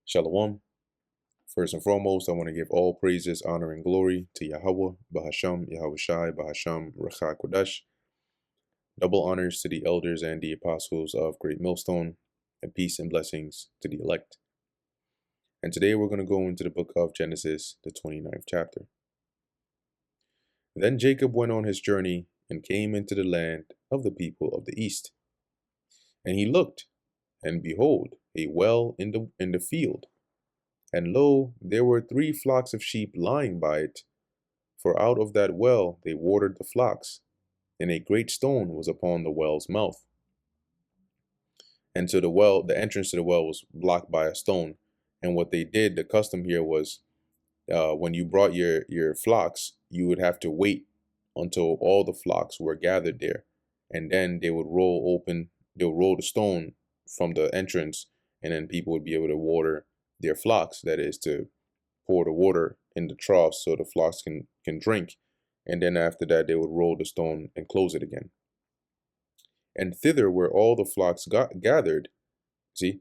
Shalom. First and foremost, I want to give all praises, honor, and glory to Yahweh, Bahasham, Yahweh Shai, Bahasham, Recha Kodesh. Double honors to the elders and the apostles of Great Millstone, and peace and blessings to the elect. And today we're going to go into the book of Genesis, the 29th chapter. Then Jacob went on his journey and came into the land of the people of the east. And he looked, and behold, a well in the field. And lo, there were 3 flocks of sheep lying by it, for out of that well they watered the flocks, and a great stone was upon the well's mouth. And so the entrance to the well was blocked by a stone. And what they did, the custom here was, when you brought your flocks, you would have to wait until all the flocks were gathered there, and then they'll roll the stone from the entrance, and then people would be able to water their flocks. That is, to pour the water in the troughs so the flocks can drink, and then after that they would roll the stone and close it again. And thither where all the flocks got gathered, see,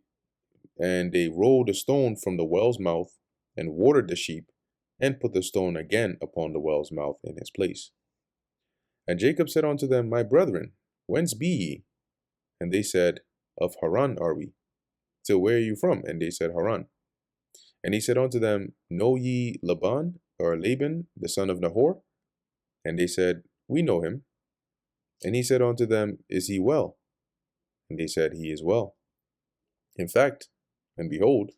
and they rolled the stone from the well's mouth and watered the sheep, and put the stone again upon the well's mouth in his place. And Jacob said unto them, My brethren, whence be ye? And they said, Of Haran are we. So where are you from? And they said, Haran. And he said unto them, Know ye Laban, or Laban, the son of Nahor? And they said, We know him. And he said unto them, Is he well? And they said, He is well. In fact, and behold,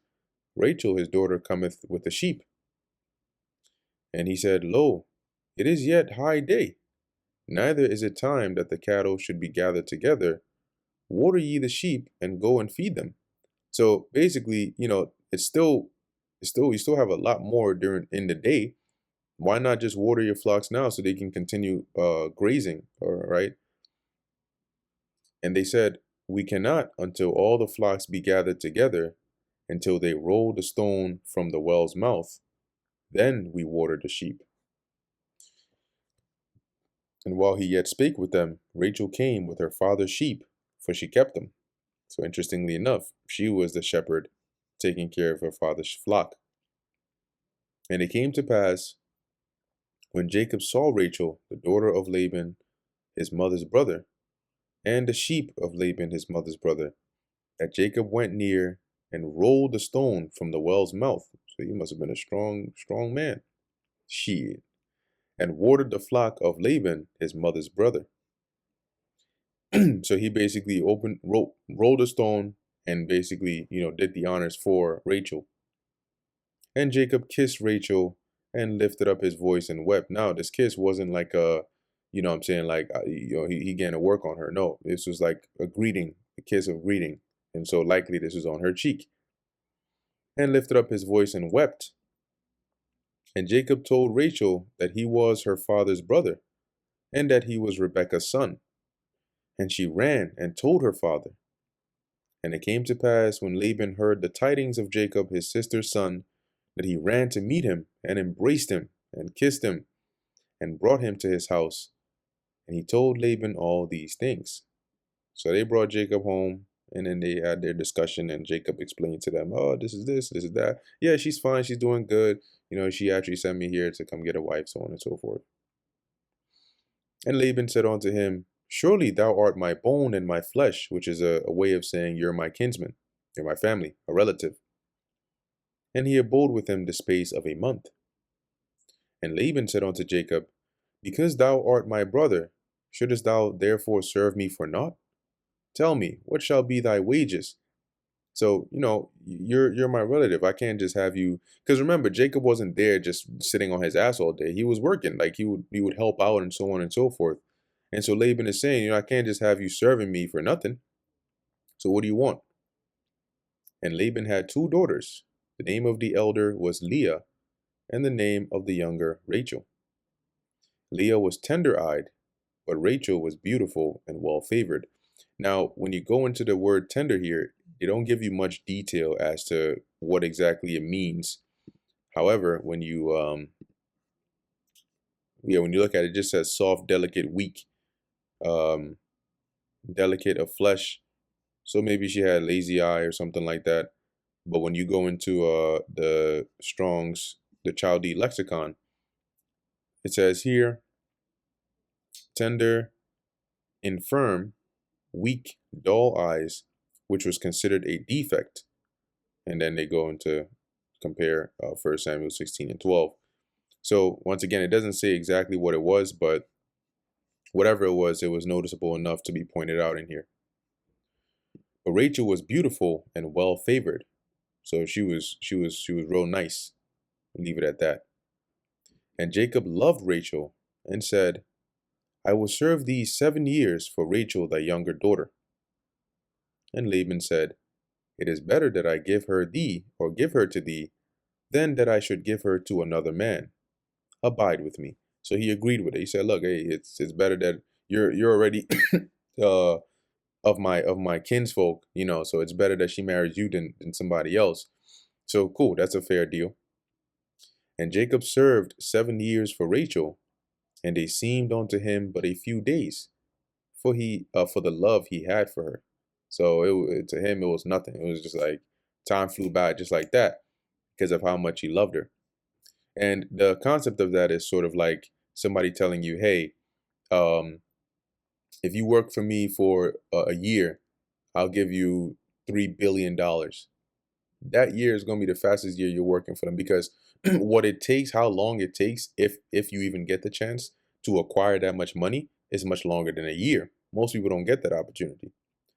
Rachel his daughter cometh with the sheep. And he said, Lo, it is yet high day, neither is it time that the cattle should be gathered together. Water ye the sheep, and go and feed them. So basically, you still have a lot more in the day. Why not just water your flocks now so they can continue grazing, all right? And they said, We cannot until all the flocks be gathered together, until they roll the stone from the well's mouth. Then we water the sheep. And while he yet spake with them, Rachel came with her father's sheep, for she kept them. So interestingly enough, she was the shepherd taking care of her father's flock. And it came to pass, when Jacob saw Rachel, the daughter of Laban, his mother's brother, and the sheep of Laban, his mother's brother, that Jacob went near and rolled the stone from the well's mouth. So he must have been a strong man. She and watered the flock of Laban, his mother's brother. So he basically rolled a stone and basically, did the honors for Rachel. And Jacob kissed Rachel and lifted up his voice and wept. Now, this kiss wasn't like he getting to work on her. No, this was like a greeting, a kiss of greeting. And so likely this was on her cheek. And lifted up his voice and wept. And Jacob told Rachel that he was her father's brother, and that he was Rebekah's son. And she ran and told her father. And it came to pass, when Laban heard the tidings of Jacob his sister's son, that he ran to meet him, and embraced him, and kissed him, and brought him to his house. And he told Laban all these things. So they brought Jacob home, and then they had their discussion, and Jacob explained to them, Oh, this is that. Yeah, she's fine, she's doing good. She actually sent me here to come get a wife, so on and so forth. And Laban said unto him, Surely thou art my bone and my flesh, which is a way of saying you're my kinsman, you're my family, a relative. And he abode with him the space of a month. And Laban said unto Jacob, Because thou art my brother, shouldest thou therefore serve me for naught? Tell me, what shall be thy wages? So, you're my relative. I can't just have you, because remember, Jacob wasn't there just sitting on his ass all day. He was working, like he would help out and so on and so forth. And so Laban is saying, I can't just have you serving me for nothing. So what do you want? And Laban had 2 daughters. The name of the elder was Leah, and the name of the younger Rachel. Leah was tender-eyed, but Rachel was beautiful and well-favored. Now, when you go into the word tender here, they don't give you much detail as to what exactly it means. However, when you look at it, it just says soft, delicate, weak, delicate of flesh. So maybe she had lazy eye or something like that. But when you go into the Strong's, the Chaldee lexicon, it says here, tender, infirm, weak, dull eyes, which was considered a defect. And then they go into compare 1 Samuel 16 and 12. So once again, it doesn't say exactly what it was, but whatever it was noticeable enough to be pointed out in here. But Rachel was beautiful and well favored. So she was real nice. Leave it at that. And Jacob loved Rachel and said, I will serve thee 7 years for Rachel thy younger daughter. And Laban said, it is better that I give her to thee, than that I should give her to another man. Abide with me. So he agreed with it. He said, look, hey, it's better that you're already of my kinsfolk, so it's better that she marries you than somebody else. So cool, that's a fair deal. And Jacob served 7 years for Rachel, and they seemed unto him but a few days, for the love he had for her. So to him it was nothing. It was just like time flew by just like that because of how much he loved her. And the concept of that is sort of like somebody telling you, hey, if you work for me for a year, I'll give you $3 billion. That year is going to be the fastest year you're working for them, because what it takes, how long it takes, if you even get the chance to acquire that much money, is much longer than a year. Most people don't get that opportunity.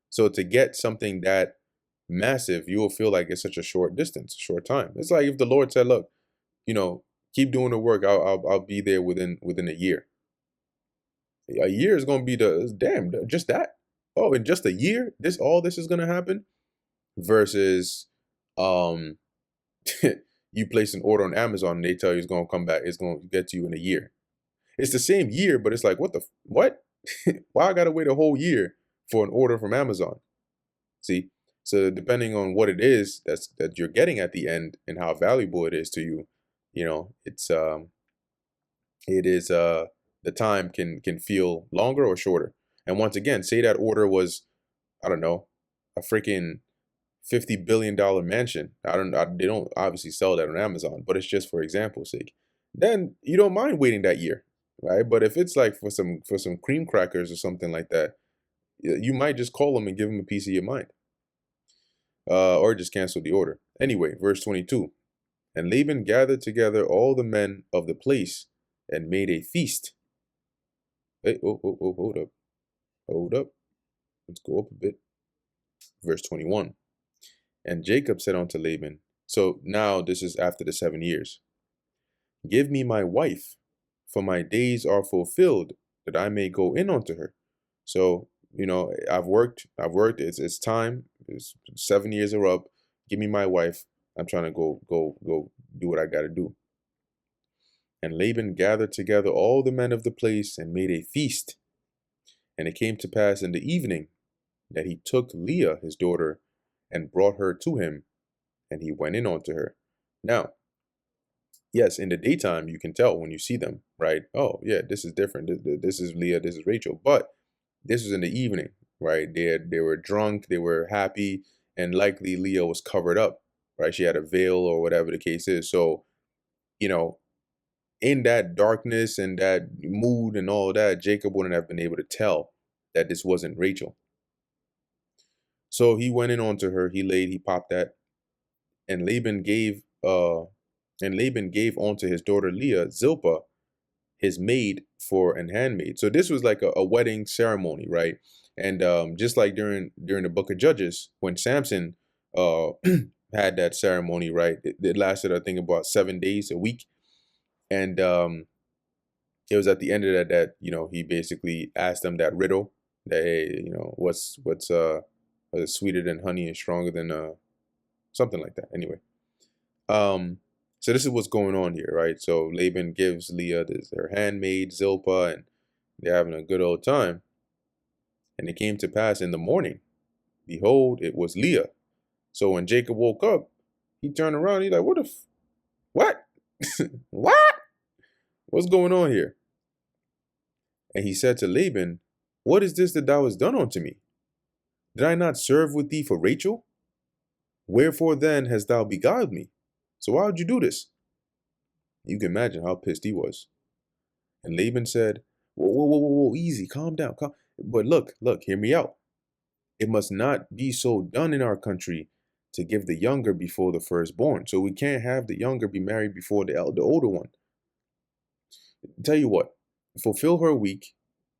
So to get something that massive, you will feel like it's such a short distance, short time. It's like if the Lord said, look, keep doing the work, I'll be there within a year. A year is going to be just that. Oh, in just a year, all this is going to happen, versus you place an order on Amazon and they tell you it's going to come back, it's going to get to you in a year. It's the same year, but it's like, what? Why I got to wait a whole year for an order from Amazon? See? So depending on what it is that you're getting at the end and how valuable it is to you, the time can feel longer or shorter. And once again, say that order was, I don't know, a freaking $50 billion mansion. They don't obviously sell that on Amazon, but it's just for example's sake. Then you don't mind waiting that year, right? But if it's like for some cream crackers or something like that, you might just call them and give them a piece of your mind, or just cancel the order. Anyway, verse 22. And Laban gathered together all the men of the place and made a feast. Hey, hold up. Let's go up a bit. Verse 21. And Jacob said unto Laban, so now this is after the 7 years, give me my wife, for my days are fulfilled, that I may go in unto her. So, I've worked, it's time, 7 years are up, give me my wife, I'm trying to go do what I got to do. And Laban gathered together all the men of the place and made a feast. And it came to pass in the evening that he took Leah his daughter and brought her to him, and he went in unto her. Now, yes, in the daytime you can tell when you see them, right? Oh yeah, this is different. This is Leah, this is Rachel. But this was in the evening, right? They were drunk, they were happy, and likely Leah was covered up, right? She had a veil or whatever the case is. So, in that darkness and that mood and all that, Jacob wouldn't have been able to tell that this wasn't Rachel. So he went in onto her, he popped that, and Laban gave unto his daughter Leah Zilpah, his maid, for an handmaid. So this was like a wedding ceremony, right? And just like during the book of Judges, when Samson had that ceremony, right? It lasted, I think, about 7 days, a week. And it was at the end of that he basically asked them that riddle that, hey, what's sweeter than honey and stronger than something like that. Anyway, so this is what's going on here, right? So Laban gives Leah her handmaid Zilpah, and they're having a good old time. And it came to pass in the morning, behold, it was Leah. So when Jacob woke up, he turned around. He's like, what? What? What's going on here? And he said to Laban, what is this that thou hast done unto me? Did I not serve with thee for Rachel? Wherefore then hast thou beguiled me? So why would you do this? You can imagine how pissed he was. And Laban said, whoa, whoa, whoa, whoa, whoa, easy, calm down. But look, hear me out. It must not be so done in our country to give the younger before the firstborn. So we can't have the younger be married before the older one. Tell you what, fulfill her week,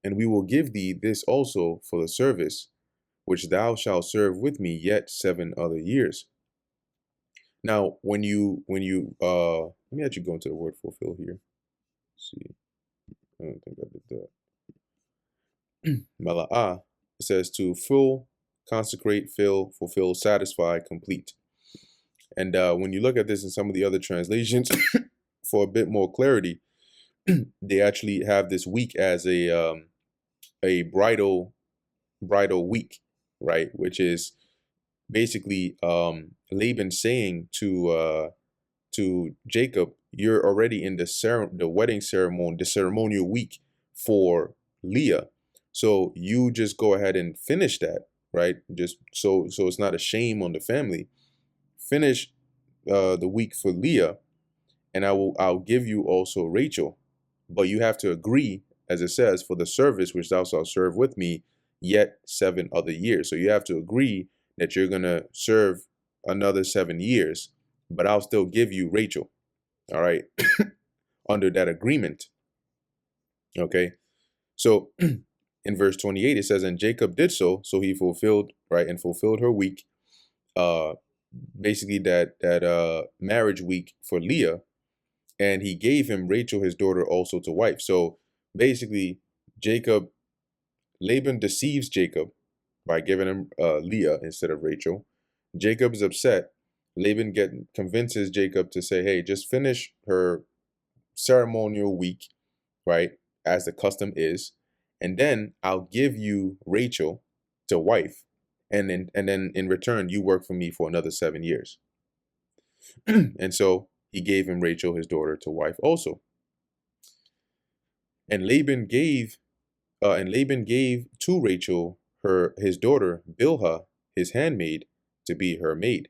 and we will give thee this also for the service which thou shalt serve with me yet 7 other years. Now, when you let me actually go into the word fulfill here. Let's see, I don't think I did that. Mala'ah, it says to fill, consecrate, fill, fulfill, satisfy, complete. And when you look at this in some of the other translations, for a bit more clarity, they actually have this week as a bridal week, right? Which is basically Laban saying to Jacob, you're already in the wedding ceremony, the ceremonial week for Leah. So you just go ahead and finish that, right? Just so it's not a shame on the family. Finish the week for Leah, and I'll give you also Rachel. But you have to agree, as it says, for the service which thou shalt serve with me yet 7 other years. So you have to agree that you're gonna serve another 7 years, but I'll still give you Rachel. All right. Under that agreement. Okay. So in verse 28, it says, and Jacob did so he fulfilled, right, and fulfilled her week, basically that marriage week for Leah, and he gave him Rachel his daughter also to wife. So basically Laban deceives Jacob by giving him Leah instead of Rachel. Jacob is upset. Laban convinces Jacob to say, hey, just finish her ceremonial week, right, as the custom is, and then I'll give you Rachel to wife, and then in return you work for me for another 7 years. And so he gave him Rachel his daughter to wife also. And Laban gave to Rachel his daughter Bilhah his handmaid to be her maid.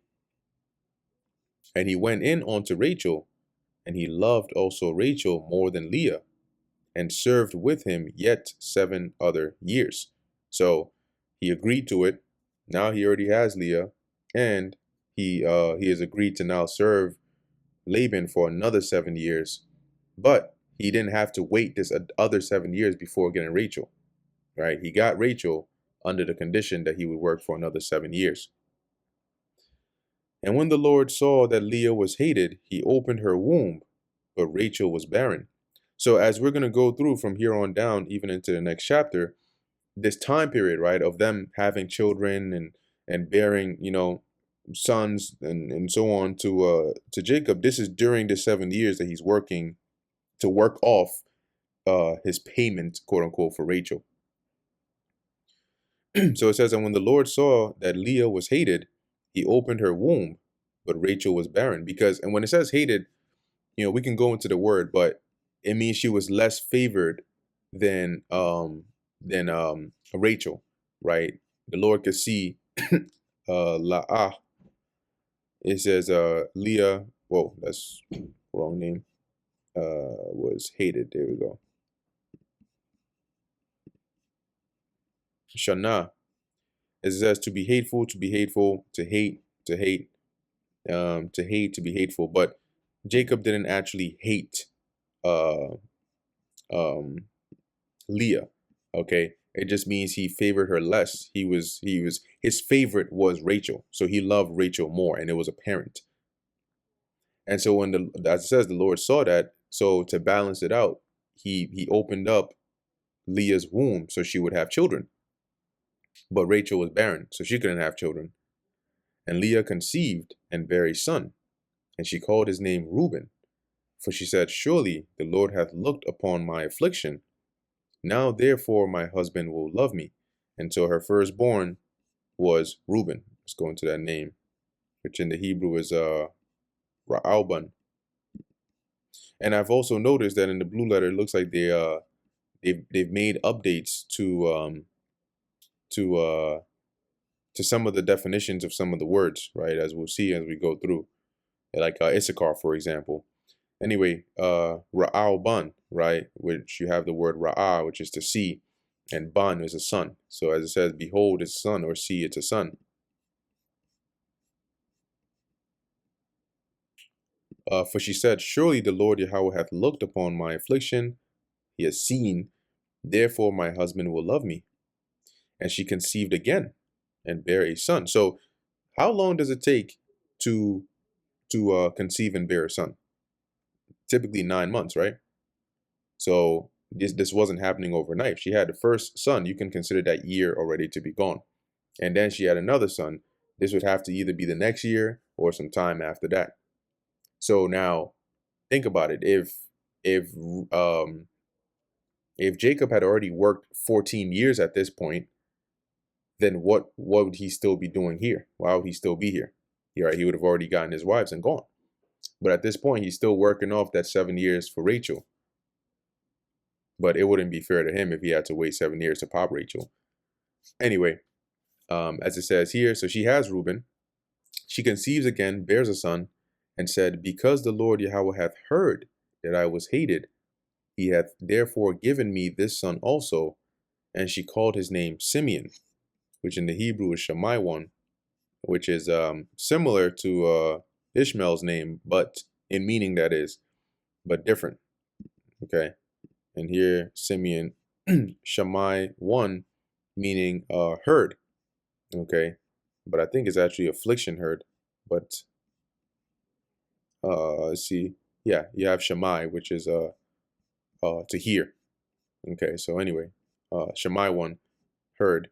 And he went in unto Rachel, and he loved also Rachel more than Leah, and served with him yet 7 other years. So he agreed to it. Now he already has Leah, and he has agreed to now serve Laban for another 7 years. But he didn't have to wait this other 7 years before getting Rachel, right? He got Rachel under the condition that he would work for another 7 years. And when the Lord saw that Leah was hated, he opened her womb, but Rachel was barren. So as we're going to go through from here on down, even into the next chapter, this time period, right, of them having children and bearing, sons and so on to Jacob, this is during the 7 years that he's working to work off his payment, quote unquote, for Rachel. So it says, and when the Lord saw that Leah was hated, he opened her womb, but Rachel was barren. And when it says hated, we can go into the word, but it means she was less favored than Rachel, right? The Lord could see La'ah. It says Leah, whoa, that's wrong name. Was hated. There we go. Shana. It says to be hateful, to hate, to hate, to be hateful. But Jacob didn't actually hate Leah. Okay. It just means he favored her less. His favorite was Rachel. So he loved Rachel more, and it was apparent. And so when as it says, the Lord saw that, so to balance it out, he opened up Leah's womb so she would have children. But Rachel was barren, so she couldn't have children. And Leah conceived and bare a son, and she called his name Reuben. For she said, surely the Lord hath looked upon my affliction. Now therefore my husband will love me. And so her firstborn was Reuben. Let's go into that name, which in the Hebrew is Ra'alban. And I've also noticed that in the blue letter, it looks like they've made updates to to some of the definitions of some of the words, right? As we'll see as we go through, like Issachar, for example. Anyway, Ra'al Ban, right? Which you have the word Ra'ah, which is to see, and Ban is a sun. So as it says, behold, it's sun, or see, it's a sun. For she said, surely the Lord Yahweh hath looked upon my affliction, he has seen, therefore my husband will love me. And she conceived again and bare a son. So how long does it take to conceive and bear a son? Typically 9 months, right? So this wasn't happening overnight. If she had the first son, you can consider that year already to be gone. And then she had another son. This would have to either be the next year or some time after that. So now think about it. If Jacob had already worked 14 years at this point, then what would he still be doing here? Why would he still be here? Right, he would have already gotten his wives and gone. But at this point, he's still working off that 7 years for Rachel. But it wouldn't be fair to him if he had to wait 7 years to pop Rachel. Anyway, as it says here, so she has Reuben. She conceives again, bears a son, and said, because the Lord Yahweh hath heard that I was hated, he hath therefore given me this son also. And she called his name Simeon, which in the Hebrew is Shammai, which is similar to Ishmael's name, but in meaning that is, but different. Okay. And here Simeon, Shammai, meaning herd. Okay. But I think it's actually affliction herd. But let's see. Yeah, you have Shammai, which is to hear. Okay, so anyway, Shammai, heard.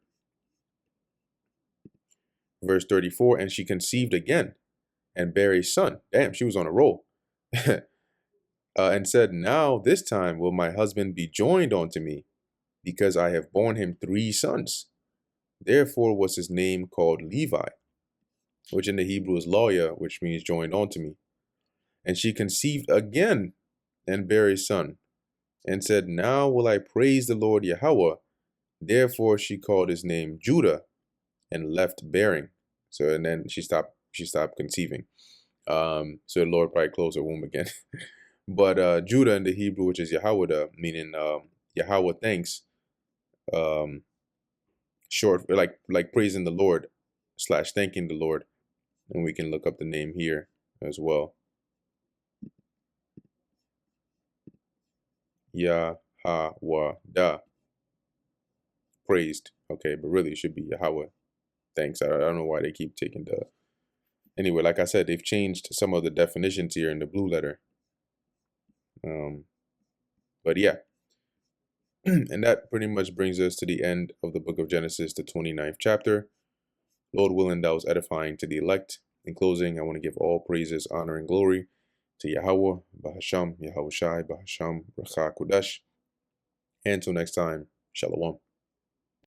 Verse 34, and she conceived again and bare a son. Damn, she was on a roll. And said, now this time will my husband be joined unto me, because I have borne him 3 sons. Therefore was his name called Levi, which in the Hebrew is Loya, which means joined unto me. And she conceived again and bare a son, and said, now will I praise the Lord Yahweh. Therefore she called his name Judah, and left bearing. So and then she stopped conceiving. So the Lord probably closed her womb again. But Judah in the Hebrew, which is Yahweh, meaning Yahweh thanks, short like praising the Lord / thanking the Lord. And we can look up the name here as well. Yahweh, praised. Okay, but really it should be Yahweh thanks. I don't know why they keep taking the. Anyway, like I said, they've changed some of the definitions here in the blue letter. But yeah. And that pretty much brings us to the end of the book of Genesis, the 29th chapter. Lord willing, that was edifying to the elect. In closing, I want to give all praises, honor, and glory to Yahweh, Bahasham, Yahweh Shai, Bahasham, Racha Kodesh. And until next time, Shalom.